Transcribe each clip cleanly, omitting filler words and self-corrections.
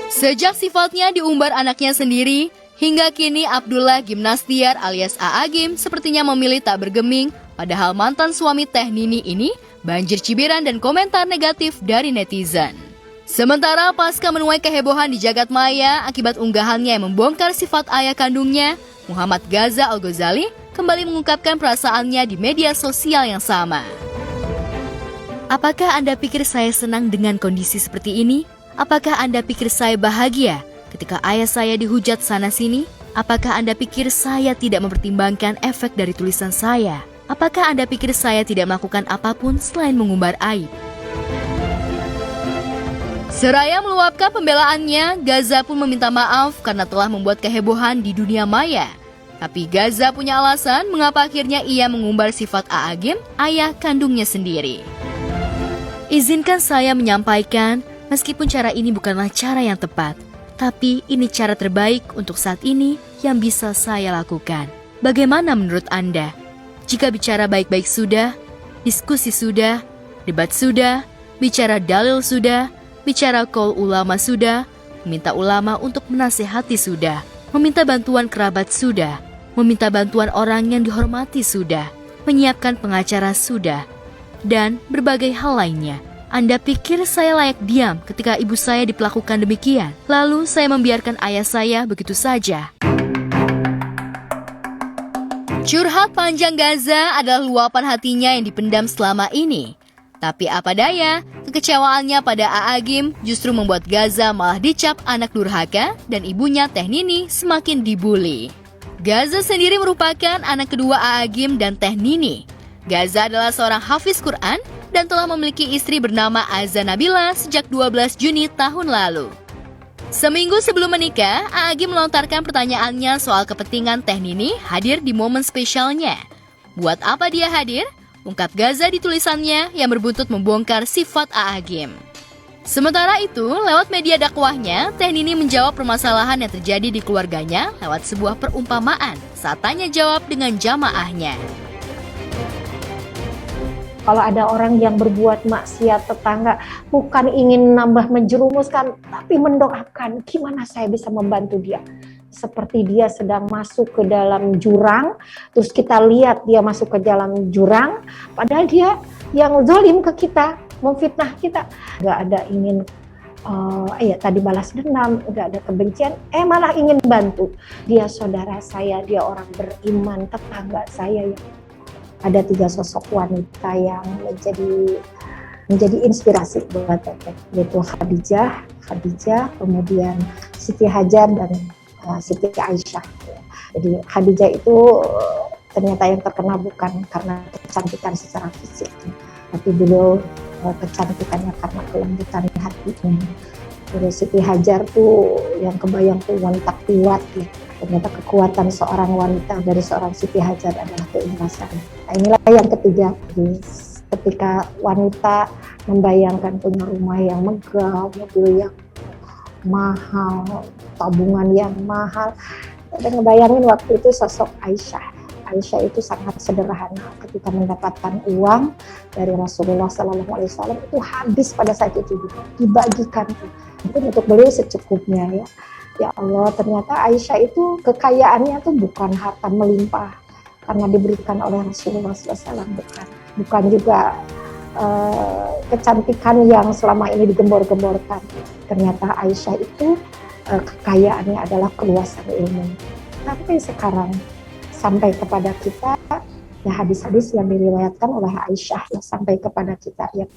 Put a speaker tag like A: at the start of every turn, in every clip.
A: Sejak sifatnya diumbar anaknya sendiri, hingga kini Abdullah Gimnastiar alias A'agim sepertinya memilih tak bergeming, padahal mantan suami Teh Nini ini banjir cibiran dan komentar negatif dari netizen. Sementara pasca menuai kehebohan di jagat maya akibat unggahannya yang membongkar sifat ayah kandungnya, Muhammad Gaza Al-Ghazali kembali mengungkapkan perasaannya di media sosial yang sama. Apakah Anda pikir saya senang dengan kondisi seperti ini? Apakah Anda pikir saya bahagia ketika ayah saya dihujat sana-sini? Apakah Anda pikir saya tidak mempertimbangkan efek dari tulisan saya? Apakah Anda pikir saya tidak melakukan apapun selain mengumbar aib? Seraya meluapkan pembelaannya, Gaza pun meminta maaf karena telah membuat kehebohan di dunia maya. Tapi Gaza punya alasan mengapa akhirnya ia mengumbar sifat A'agim, ayah kandungnya sendiri. Izinkan saya menyampaikan, meskipun cara ini bukanlah cara yang tepat, tapi ini cara terbaik untuk saat ini yang bisa saya lakukan. Bagaimana menurut Anda? Jika bicara baik-baik sudah, diskusi sudah, debat sudah, bicara dalil sudah, bicara qaul ulama sudah, meminta ulama untuk menasihati sudah, meminta bantuan kerabat sudah, meminta bantuan orang yang dihormati sudah, menyiapkan pengacara sudah, dan berbagai hal lainnya. Anda pikir saya layak diam ketika ibu saya diperlakukan demikian? Lalu saya membiarkan ayah saya begitu saja. Curhat panjang Gaza adalah luapan hatinya yang dipendam selama ini. Tapi apa daya, kekecewaannya pada A'agim justru membuat Gaza malah dicap anak durhaka dan ibunya Teh Nini semakin dibully. Gaza sendiri merupakan anak kedua A'agim dan Teh Nini. Gaza adalah seorang hafiz Quran dan telah memiliki istri bernama Azza Nabila sejak 12 Juni tahun lalu. Seminggu sebelum menikah, A'agim melontarkan pertanyaannya soal kepentingan Teh Nini hadir di momen spesialnya. Buat apa dia hadir? Ungkap Gaza di tulisannya yang berbuntut membongkar sifat A'agim. Sementara itu, lewat media dakwahnya, Teh Nini menjawab permasalahan yang terjadi di keluarganya lewat sebuah perumpamaan saat tanya jawab dengan jamaahnya.
B: Kalau ada orang yang berbuat maksiat tetangga, bukan ingin nambah menjerumuskan, tapi mendoakan, gimana saya bisa membantu dia. Seperti dia sedang masuk ke dalam jurang, terus kita lihat dia masuk ke dalam jurang, padahal dia yang zalim ke kita, memfitnah kita. Gak ada ingin, tadi balas dendam, gak ada kebencian, malah ingin bantu. Dia saudara saya, dia orang beriman, tetangga saya yang ada 3 sosok wanita yang menjadi inspirasi buat Teteh, yaitu Khadijah, kemudian Siti Hajar dan Siti Aisyah. Jadi Khadijah itu ternyata yang terkenal bukan karena kecantikan secara fisik, tapi beliau kecantikannya karena kelembutan hatinya. Terus Siti Hajar tuh yang kebayang tuh wanita kuat ya. Ternyata kekuatan seorang wanita dari seorang Siti Hajar adalah keikhlasan. Nah, inilah yang ketiga, ketika wanita membayangkan punya rumah yang megah, mobil yang mahal, tabungan yang mahal, dan ngebayangin waktu itu sosok Aisyah. Aisyah itu sangat sederhana, ketika mendapatkan uang dari Rasulullah SAW itu habis pada saat itu juga, dibagikan mungkin untuk beliau secukupnya ya. Ya Allah, ternyata Aisyah itu kekayaannya tuh bukan harta melimpah karena diberikan oleh Rasulullah SAW, bukan juga kecantikan yang selama ini digembor-gemborkan. Ternyata Aisyah itu kekayaannya adalah keluasan ilmu. Tapi sekarang sampai kepada kita ya hadis-hadis yang diriwayatkan oleh Aisyah ya sampai kepada kita ya.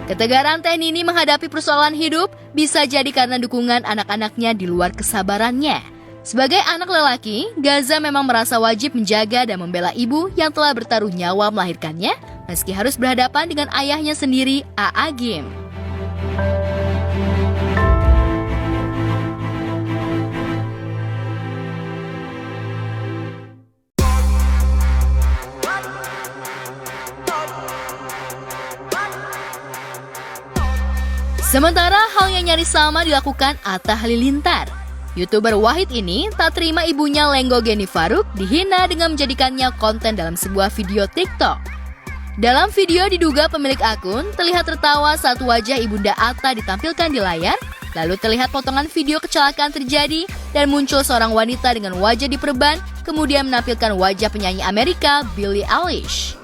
A: Ketegaran Teh Nini menghadapi persoalan hidup bisa jadi karena dukungan anak-anaknya di luar kesabarannya. Sebagai anak lelaki, Gaza memang merasa wajib menjaga dan membela ibu yang telah bertaruh nyawa melahirkannya, meski harus berhadapan dengan ayahnya sendiri, A'agim. Sementara hal yang nyaris sama dilakukan Atta Halilintar. YouTuber Wahid ini tak terima ibunya Lenggo Geni Faruk dihina dengan menjadikannya konten dalam sebuah video TikTok. Dalam video diduga pemilik akun terlihat tertawa saat wajah Ibunda Atta ditampilkan di layar, lalu terlihat potongan video kecelakaan terjadi dan muncul seorang wanita dengan wajah diperban, kemudian menampilkan wajah penyanyi Amerika Billie Eilish.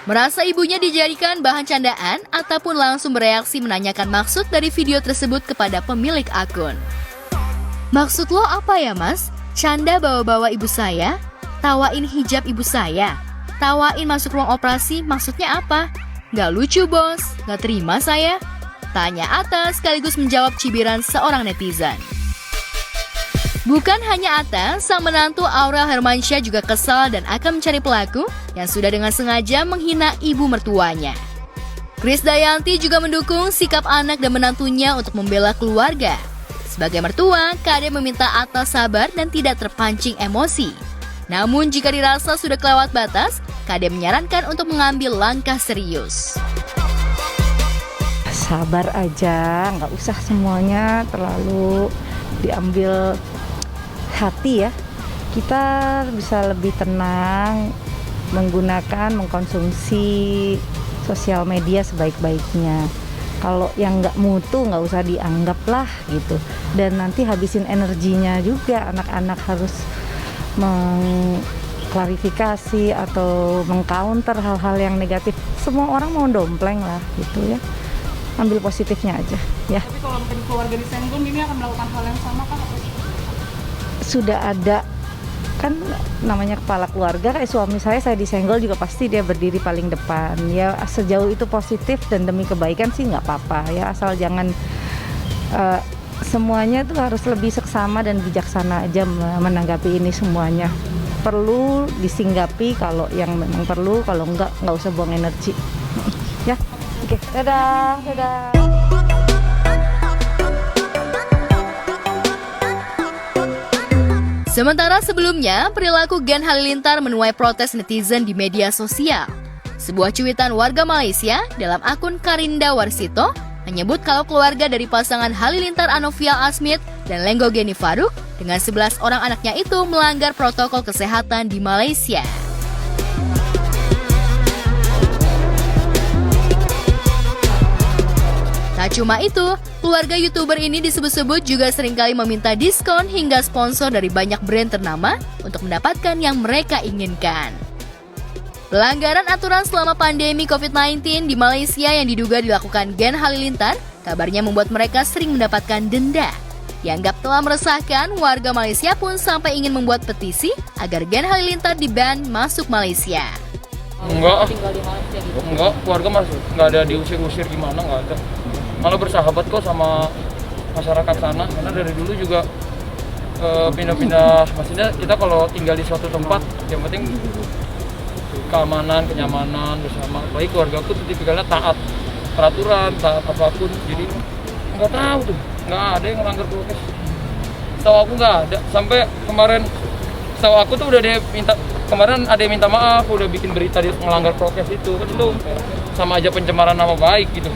A: Merasa ibunya dijadikan bahan candaan, Atta pun langsung bereaksi menanyakan maksud dari video tersebut kepada pemilik akun. "Maksud lo apa ya mas? Canda bawa-bawa ibu saya? Tawain hijab ibu saya? Tawain masuk ruang operasi maksudnya apa? Gak lucu bos, gak terima saya?" Tanya Atta sekaligus menjawab cibiran seorang netizen. Bukan hanya Atta, sang menantu Aurel Hermansyah juga kesal dan akan mencari pelaku yang sudah dengan sengaja menghina ibu mertuanya. Krisdayanti juga mendukung sikap anak dan menantunya untuk membela keluarga. Sebagai mertua, Kade meminta Atta sabar dan tidak terpancing emosi. Namun jika dirasa sudah kelewat batas, Kade menyarankan untuk mengambil langkah serius.
C: Sabar aja, nggak usah semuanya terlalu diambil hati ya. Kita bisa lebih tenang mengkonsumsi sosial media sebaik-baiknya. Kalau yang nggak mutu nggak usah dianggap lah gitu. Dan nanti habisin energinya juga, anak-anak harus mengklarifikasi atau mengcounter hal-hal yang negatif. Semua orang mau dompleng lah gitu ya. Ambil positifnya aja ya.
D: Tapi kalau mungkin keluarga disenggol, ini akan melakukan hal yang sama kah?
C: Sudah ada kan namanya kepala keluarga, kayak suami saya disenggol juga pasti dia berdiri paling depan ya. Sejauh itu positif dan demi kebaikan sih nggak apa-apa ya, asal jangan semuanya tuh harus lebih seksama dan bijaksana aja menanggapi ini semuanya. Perlu disinggapi kalau yang memang perlu, kalau nggak usah buang energi ya. Oke, dadah.
A: Sementara sebelumnya, perilaku Gen Halilintar menuai protes netizen di media sosial. Sebuah cuitan warga Malaysia dalam akun Karinda Warsito menyebut kalau keluarga dari pasangan Halilintar Anovial Asmit dan Lenggo Geni Faruk dengan 11 orang anaknya itu melanggar protokol kesehatan di Malaysia. Tak cuma itu, keluarga YouTuber ini disebut-sebut juga seringkali meminta diskon hingga sponsor dari banyak brand ternama untuk mendapatkan yang mereka inginkan. Pelanggaran aturan selama pandemi COVID-19 di Malaysia yang diduga dilakukan Gen Halilintar, kabarnya membuat mereka sering mendapatkan denda. Dianggap telah meresahkan, warga Malaysia pun sampai ingin membuat petisi agar Gen Halilintar di-ban masuk Malaysia.
D: Enggak, keluarga masuk, nggak ada diusir-usir gimana, nggak ada. Malah bersahabat kok sama masyarakat sana, karena dari dulu juga pindah-pindah. Maksudnya kita kalau tinggal di suatu tempat, yang penting keamanan, kenyamanan bersama. Baik keluarga aku tuh tipikalnya taat peraturan, taat apapun. Jadi nggak tahu tuh, nggak ada yang melanggar prokes. Setahu aku nggak ada. Sampai kemarin, setahu aku tuh udah kemarin ada yang minta maaf, udah bikin berita dia melanggar prokes itu. Kan itu sama aja pencemaran nama baik gitu.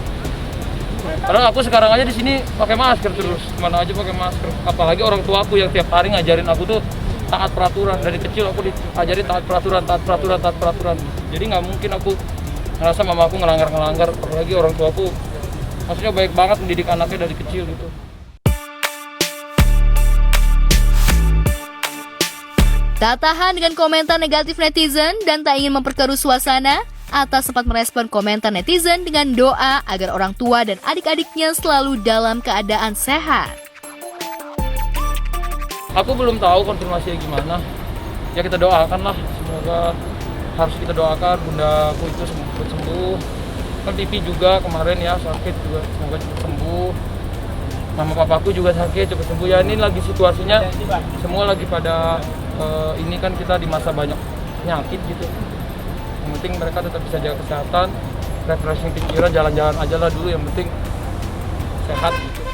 D: Padahal aku sekarang aja di sini pakai masker terus, mana aja pakai masker. Apalagi orang tua aku yang tiap hari ngajarin aku tuh taat peraturan. Dari kecil aku diajarin taat peraturan. Jadi nggak mungkin aku ngerasa mama aku ngelanggar. Apalagi orang tua aku, maksudnya baik banget mendidik anaknya dari kecil gitu.
A: Tak tahan dengan komentar negatif netizen dan tak ingin memperkeruh suasana, Atta sempat merespon komentar netizen dengan doa agar orang tua dan adik-adiknya selalu dalam keadaan sehat.
D: Aku belum tahu konfirmasinya gimana. Ya kita doakan lah, semoga harus kita doakan bundaku itu cepat sembuh. Kan pipi juga kemarin ya sakit juga, semoga cepat sembuh. Mama papaku juga sakit, cepat sembuh. Ya ini lagi situasinya semua lagi pada ini kan kita di masa banyak penyakit gitu. Yang penting mereka tetap bisa jaga kesehatan, refreshing pikiran, jalan-jalan aja lah dulu, yang penting sehat gitu.